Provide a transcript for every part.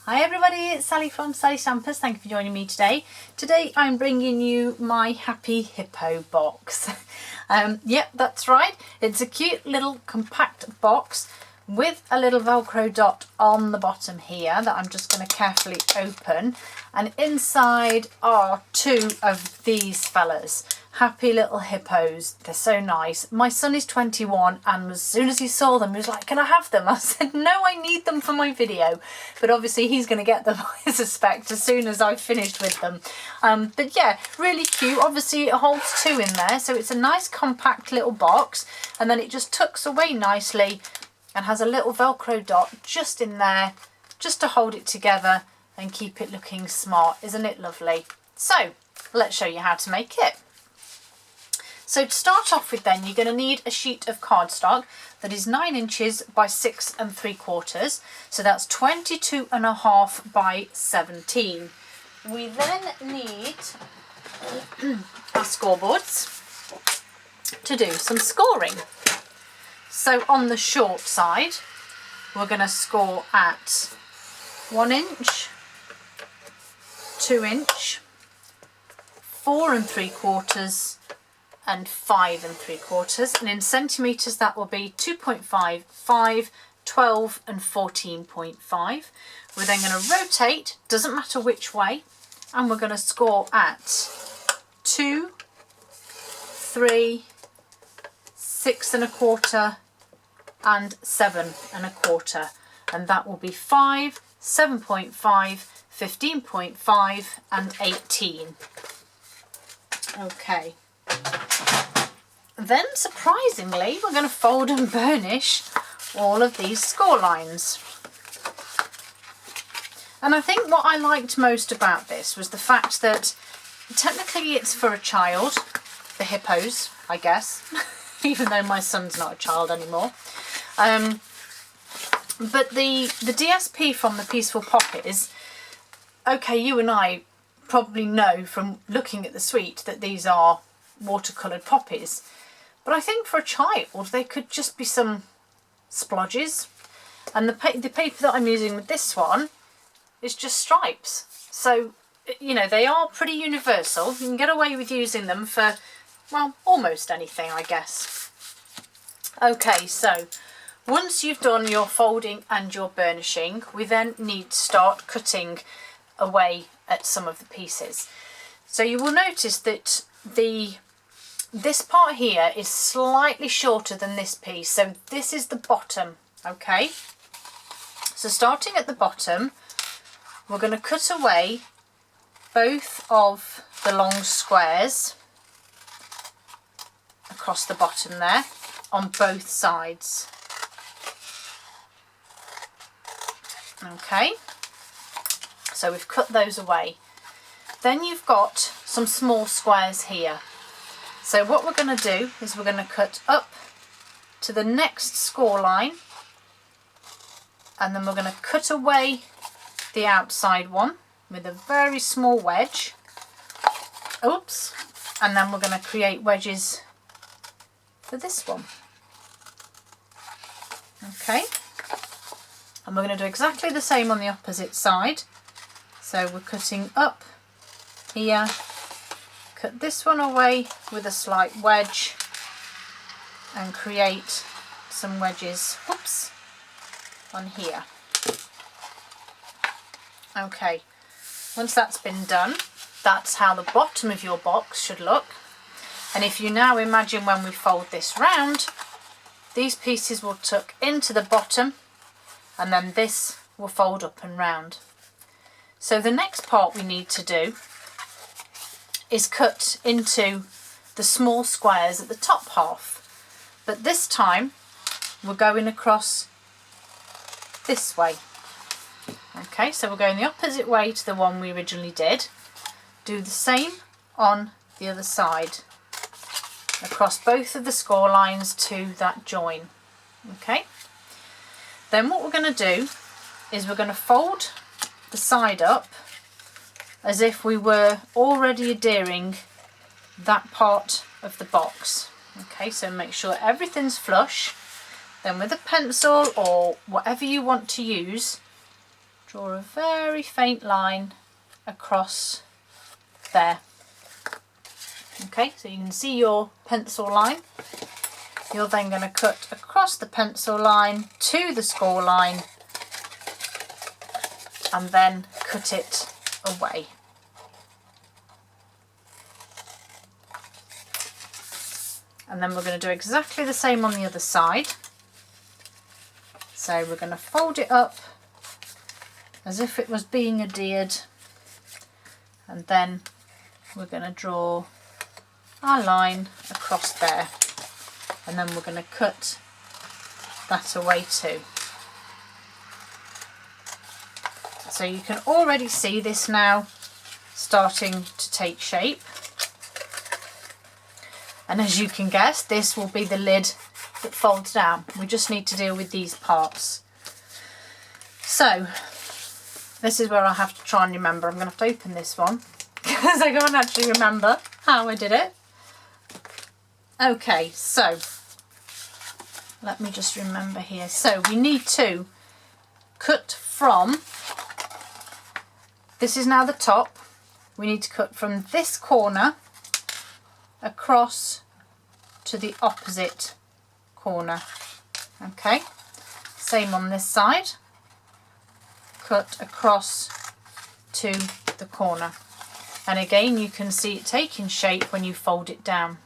Hi everybody, it's Sally from Sally Stampers. Thank you for joining me today. Today I'm bringing you my Happy Hippo box. Yep, that's right. It's a cute little compact box with a little Velcro dot on the bottom here that I'm just going to carefully open. And inside are two of these fellas. Happy little hippos. They're so nice. My son is 21 and as soon as he saw them he was like, can I have them? I said no, I need them for my video, but obviously he's going to get them, I suspect, as soon as I've finished with them. But yeah, really cute. Obviously it holds two in there, so it's a nice compact little box, and then it just tucks away nicely and has a little Velcro dot just in there just to hold it together and keep it looking smart. Isn't it lovely? So let's show you how to make it. So to start off with then, you're going to need a sheet of cardstock that is 9 inches by 6 3/4. So that's 22.5 by 17. We then need our scoreboards to do some scoring. So on the short side, we're going to score at 1 inch, 2 inch, 4 3/4, and 5 3/4, and in centimetres that will be 2.5, 5, 12 and 14.5. We're then going to rotate, doesn't matter which way, and we're going to score at 2, 3, 6 1/4 and 7 1/4, and that will be 5, 7.5, 15.5 and 18. Okay. Then surprisingly we're going to fold and burnish all of these score lines. And I think what I liked most about this was the fact that technically it's for a child, the hippos, I guess, even though my son's not a child anymore. But the DSP from the Peaceful Poppies, okay, you and I probably know from looking at the suite that these are watercoloured poppies, but I think for a child they could just be some splodges, and the paper that I'm using with this one is just stripes, so you know they are pretty universal. You can get away with using them for, well, almost anything, I guess. Okay, so once you've done your folding and your burnishing, we then need to start cutting away at some of the pieces. So you will notice that this part here is slightly shorter than this piece, so this is the bottom. Okay, so starting at the bottom, we're going to cut away both of the long squares across the bottom there on both sides. Okay, so we've cut those away. Then you've got some small squares here. So what we're going to do is we're going to cut up to the next score line, and then we're going to cut away the outside one with a very small wedge. Oops. And then we're going to create wedges for this one. Okay. And we're going to do exactly the same on the opposite side. So we're cutting up here, cut this one away with a slight wedge and create some wedges, whoops, on here. Okay, once that's been done, that's how the bottom of your box should look. And if you now imagine when we fold this round, these pieces will tuck into the bottom and then this will fold up and round. So the next part we need to do is cut into the small squares at the top half, but this time we're going across this way. Okay, so we're going the opposite way to the one we originally did. Do the same on the other side, across both of the score lines to that join. Okay, then what we're going to do is we're going to fold the side up as if we were already adhering that part of the box. Okay, so make sure everything's flush. Then with a pencil or whatever you want to use, draw a very faint line across there. Okay, so you can see your pencil line. You're then going to cut across the pencil line to the score line and then cut it away. And then we're going to do exactly the same on the other side. So we're going to fold it up as if it was being adhered, and then we're going to draw our line across there, and then we're going to cut that away too. So you can already see this now starting to take shape. And as you can guess, this will be the lid that folds down. We just need to deal with these parts. So this is where I have to try and remember. I'm going to have to open this one because I can't actually remember how I did it. Okay, so let me just remember here. So we need to cut from, this is now the top, we need to cut from this corner across to the opposite corner. Okay, same on this side, cut across to the corner, and again you can see it taking shape when you fold it down.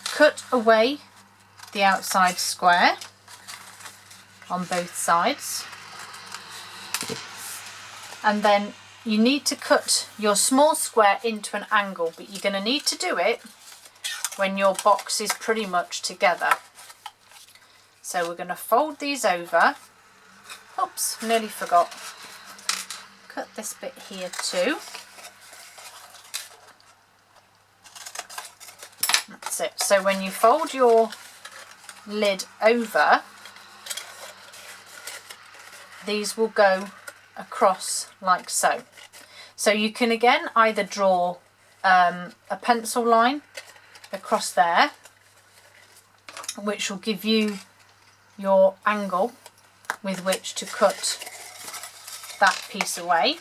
Cut away the outside square on both sides, and then you need to cut your small square into an angle, but you're going to need to do it when your box is pretty much together. So we're going to fold these over. Oops, nearly forgot. Cut this bit here too. That's it. So when you fold your lid over, these will go across like so. So you can again either draw a pencil line across there, which will give you your angle with which to cut that piece away,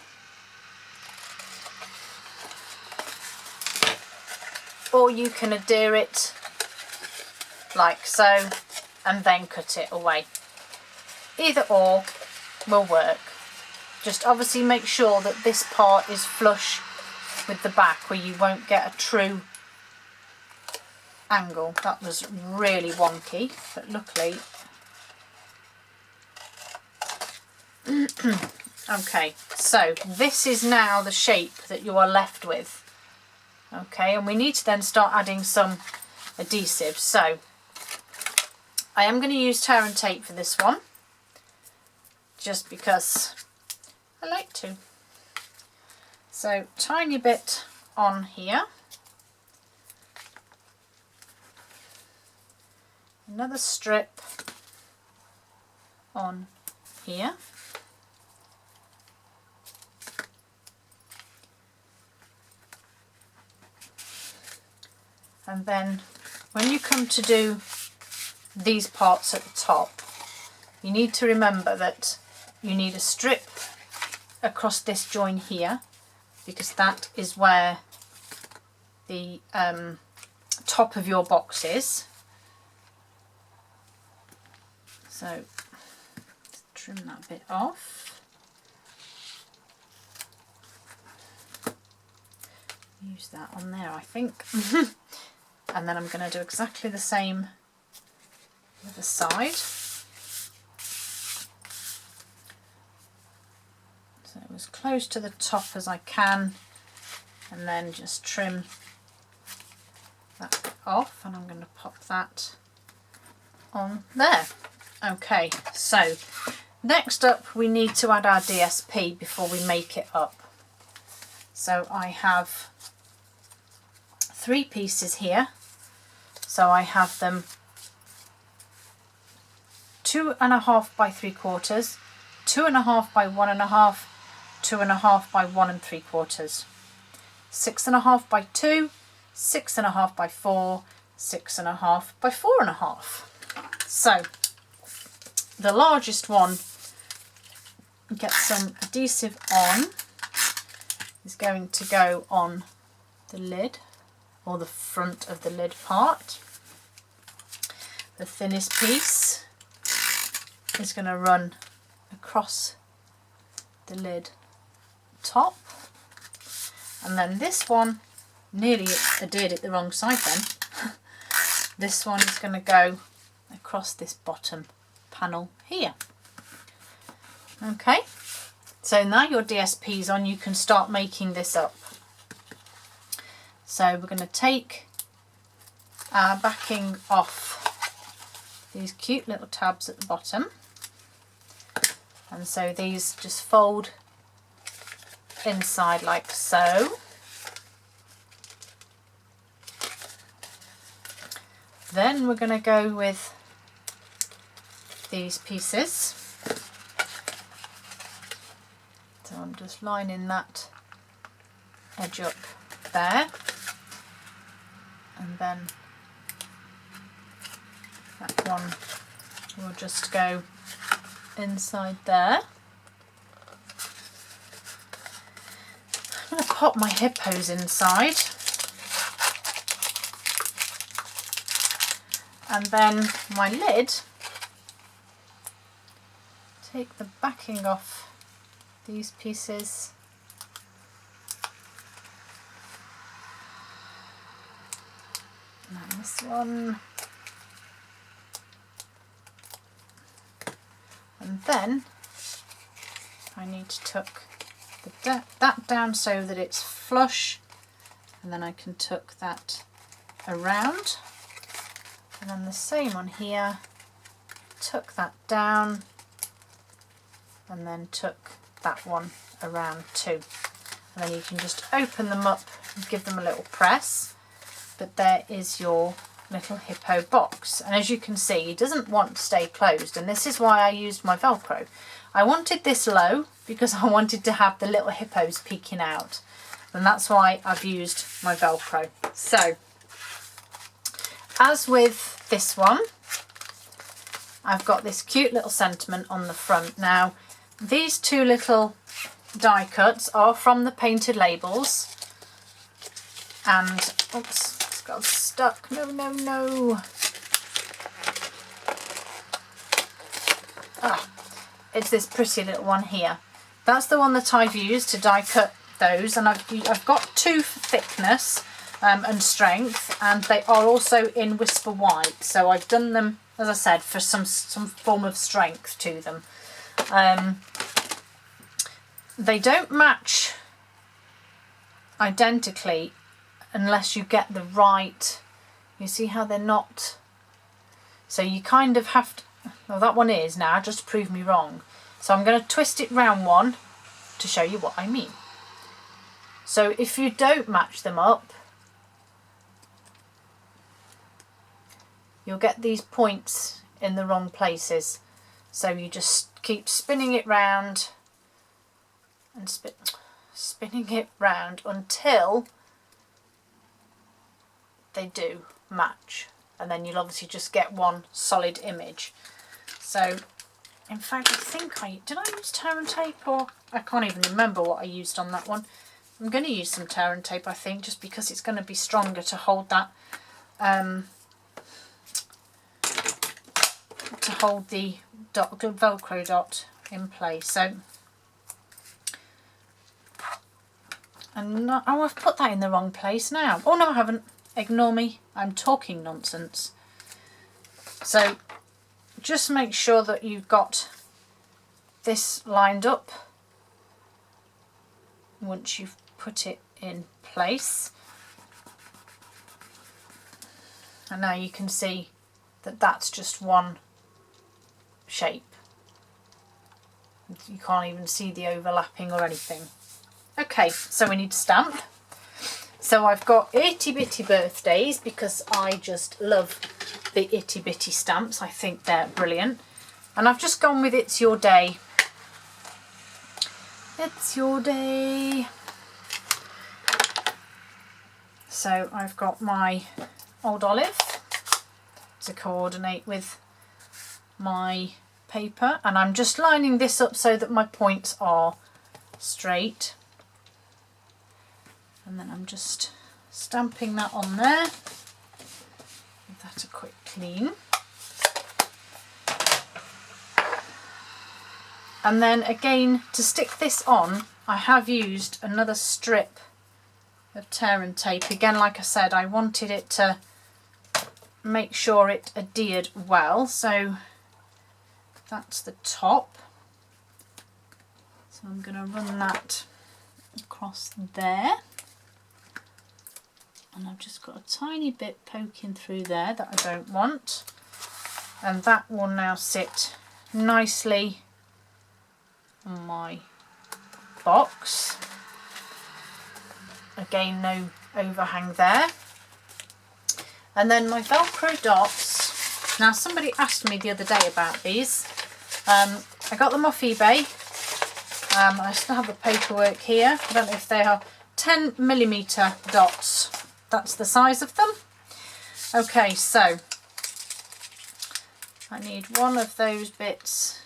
or you can adhere it like so and then cut it away. Either or will work. Just obviously make sure that this part is flush with the back where you won't get a true angle. That was really wonky, but luckily. Okay, so this is now the shape that you are left with. Okay, and we need to then start adding some adhesive. So I am going to use tear and tape for this one, just because I like to. So tiny bit on here, another strip on here, and then when you come to do these parts at the top, you need to remember that you need a strip across this join here, because that is where the top of your box is. So let's trim that bit off. Use that on there, I think. And then I'm going to do exactly the same with the side. So as close to the top as I can, and then just trim that bit off, and I'm going to pop that on there. Okay, so next up we need to add our DSP before we make it up. So I have 3 pieces here, so I have them 2.5 by 3/4, 2.5 by 1.5, 2.5 by 1 3/4, 6.5 by 2, 6.5 by 4, 6.5 by 4.5. So the largest one get some adhesive on is going to go on the lid, or the front of the lid part. The thinnest piece is going to run across the lid top, and then this one, nearly I did it the wrong side then. This one is going to go across this bottom panel here. Okay, so now your DSP is on, you can start making this up. So we're going to take our backing off these cute little tabs at the bottom, and so these just fold inside like so. Then we're going to go with these pieces. So I'm just lining that edge up there, and then that one will just go inside there. I'm going to pop my hippos inside, and then my lid, take the backing off these pieces, and then this one, and then I need to tuck that down so that it's flush, and then I can tuck that around, and then the same on here, tuck that down, and then tuck that one around too, and then you can just open them up and give them a little press. But there is your little hippo box, and as you can see, it doesn't want to stay closed, and this is why I used my Velcro. I wanted this low because I wanted to have the little hippos peeking out, and that's why I've used my Velcro. So as with this one, I've got this cute little sentiment on the front. Now these two little die cuts are from the painted labels, and oops, it's got stuck. No. It's this pretty little one here. That's the one that I've used to die cut those, and I've got two for thickness and strength, and they are also in Whisper White, so I've done them, as I said, for some form of strength to them. They don't match identically unless you get the right, you see how they're not, so you kind of have to, well, that one is now, just to prove me wrong. So I'm going to twist it round one to show you what I mean. So if you don't match them up, you'll get these points in the wrong places. So you just keep spinning it round and spinning it round until they do match, and then you'll obviously just get one solid image. So in fact, I think did I use tear and tape, or I can't even remember what I used on that one. I'm going to use some tear and tape, I think, just because it's going to be stronger to hold that to hold the Velcro dot in place. So, and oh, I've put that in the wrong place now. Oh no, I haven't. Ignore me. I'm talking nonsense. So just make sure that you've got this lined up once you've put it in place. And now you can see that that's just one shape. You can't even see the overlapping or anything. Okay, so we need to stamp. So I've got itty bitty birthdays because I just love the itty bitty stamps. I think they're brilliant. And I've just gone with It's Your Day. It's your day. So I've got my old olive to coordinate with my paper, and I'm just lining this up so that my points are straight. And then I'm just stamping that on there. Give that a quick clean. And then again, to stick this on, I have used another strip of tear and tape. Again, like I said, I wanted it to make sure it adhered well. So that's the top. So I'm going to run that across there. And I've just got a tiny bit poking through there that I don't want. And that will now sit nicely on my box. Again, no overhang there. And then my Velcro dots. Now, somebody asked me the other day about these. I got them off eBay. I still have the paperwork here. I don't know if they are 10mm dots. That's the size of them. Okay, so I need one of those bits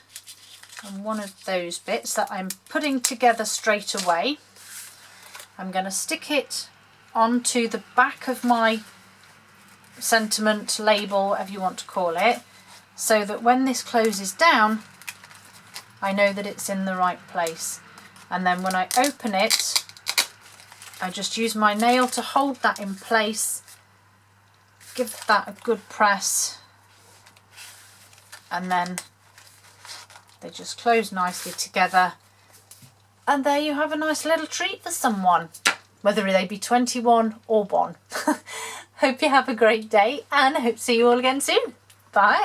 and one of those bits that I'm putting together straight away. I'm going to stick it onto the back of my sentiment label, whatever you want to call it, so that when this closes down, I know that it's in the right place. And then when I open it, I just use my nail to hold that in place, give that a good press, and then they just close nicely together. And there you have a nice little treat for someone, whether they be 21 or 1. Hope you have a great day, and I hope to see you all again soon. Bye.